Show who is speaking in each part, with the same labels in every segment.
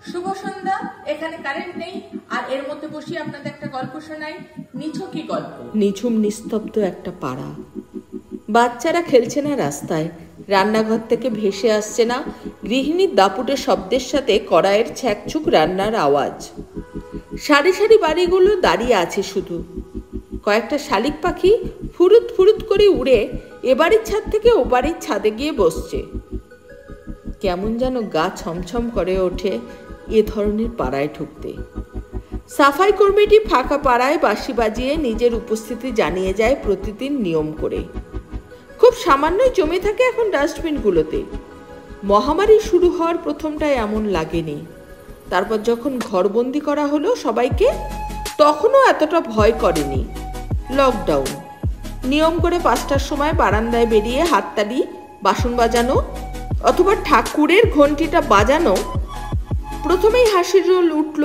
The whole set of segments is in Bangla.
Speaker 1: শুভ সন্ধ্যা। এখানে কারেন্ট নেই, আর এর মধ্যে বসে আপনাদের একটা গল্প শোনাই। নিছকি গল্প।
Speaker 2: নিঝুম নিস্তব্ধ একটা পাড়া। বাচ্চারা খেলছে না রাস্তায়, রান্নাঘর থেকে ভেসে আসছে না গৃহিণীর দাপুটে শব্দের সাথে কড়াইয়ের ছ্যাঁকছুক রান্নার আওয়াজ। সারি সারি বাড়িগুলো দাঁড়িয়ে আছে শুধু। কয়েকটা শালিক পাখি ফুরুত ফুরুত করে উড়ে এ বাড়ির ছাদ থেকে ও বাড়ির ছাদে গিয়ে বসছে। কেমন যেন গা ছমছম করে ওঠে এ ধরনের পাড়ায় ঢুকতে। সাফাই কর্মীটি ফাঁকা পাড়ায় বাঁশি বাজিয়ে নিজের উপস্থিতি জানিয়ে যায় প্রতিদিন নিয়ম করে। খুব সামান্যই জমে থাকে এখন ডাস্টবিনগুলোতে। মহামারী শুরু হওয়ার প্রথমটায় এমন লাগেনি, তারপর যখন ঘরবন্দি করা হলো সবাইকে, তখনও এতটা ভয় করেনি। লকডাউন নিয়ম করে 5টার সময় বারান্দায় বেরিয়ে হাততালি, বাসন বাজানো অথবা ঠাকুরের ঘন্টিটা বাজানো। প্রথমেই হাসির রোল উঠল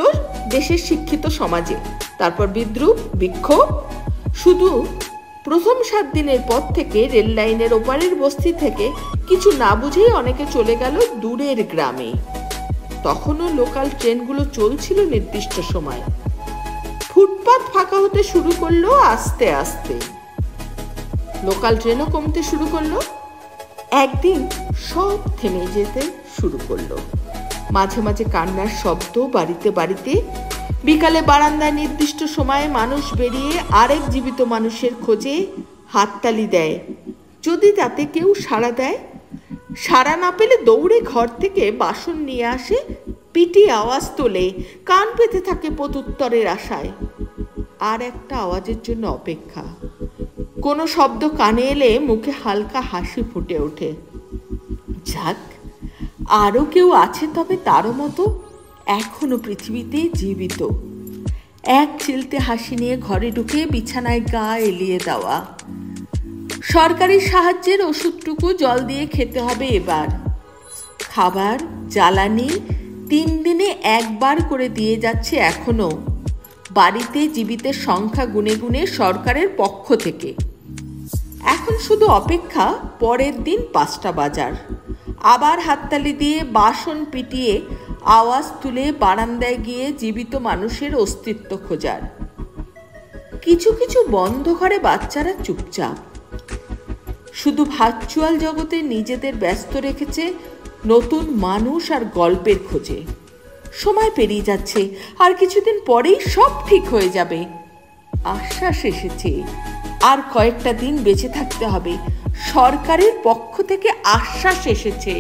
Speaker 2: দেশের শিক্ষিত সমাজে, তারপর বিদ্রুপ, বিক্ষোভ। শুধু প্রথম 7 দিনের পর থেকে রেল লাইনের ওপারের বস্তি থেকে কিছু না বুঝেই অনেকে চলে গেল দূরের গ্রামে। তখনও লোকাল ট্রেনগুলো চলছিল নির্দিষ্ট সময়। ফুটপাত ফাঁকা হতে শুরু করলো আস্তে আস্তে। লোকাল ট্রেনও কমতে শুরু করলো। একদিন সব থেমে যেতে শুরু করলো। মাঝে মাঝে কান্নার শব্দ বাড়িতে বাড়িতে। বিকালে বারান্দায় নির্দিষ্ট সময়ে মানুষ বেরিয়ে আরেক জীবিত মানুষের খোঁজে হাততালি দেয়, যদি তাতে কেউ সাড়া দেয়। সাড়া না পেলে দৌড়ে ঘর থেকে বাসন নিয়ে আসে, পিটি আওয়াজ তোলে, কান পেতে থাকে প্রত্যুত্তরের আশায়। আর একটা আওয়াজের জন্য অপেক্ষা। কোনো শব্দ কানে এলে মুখে হালকা হাসি ফুটে ওঠে। যাক, আরও কেউ আছে তবে তারও মতো এখনো পৃথিবীতে জীবিত। এক চিলতে হাসি নিয়ে ঘরে ঢুকে বিছানায় গা এলিয়ে দেওয়া। সরকারি সাহায্যের ওষুধটুকু জল দিয়ে খেতে হবে এবার। খাবার, জ্বালানি 3 দিনে একবার করে দিয়ে যাচ্ছে এখনো। বাড়িতে জীবিতের সংখ্যা গুনে গুনে সরকারের পক্ষ থেকে। এখন শুধু অপেক্ষা পরের দিন 5টা বাজার। আবার হাততালি দিয়ে, বাসন পিটিয়ে, আওয়াজ তুলে বারান্দায় গিয়ে জীবিত মানুষের অস্তিত্ব খোঁজার। কিছু কিছু বন্ধ ঘরে বাচ্চারা চুপচাপ, শুধু ভার্চুয়াল জগতে নিজেদের ব্যস্ত রেখেছে নতুন মানুষ আর গল্পের খোঁজে। সময় পেরিয়ে যাচ্ছে, আর কিছুদিন পরেই সব ঠিক হয়ে যাবে। আশ্বাস এসেছে, আর কয়েকটা দিন বেঁচে থাকতে হবে। সরকারের পক্ষ থেকে আশ্বাস এসেছে।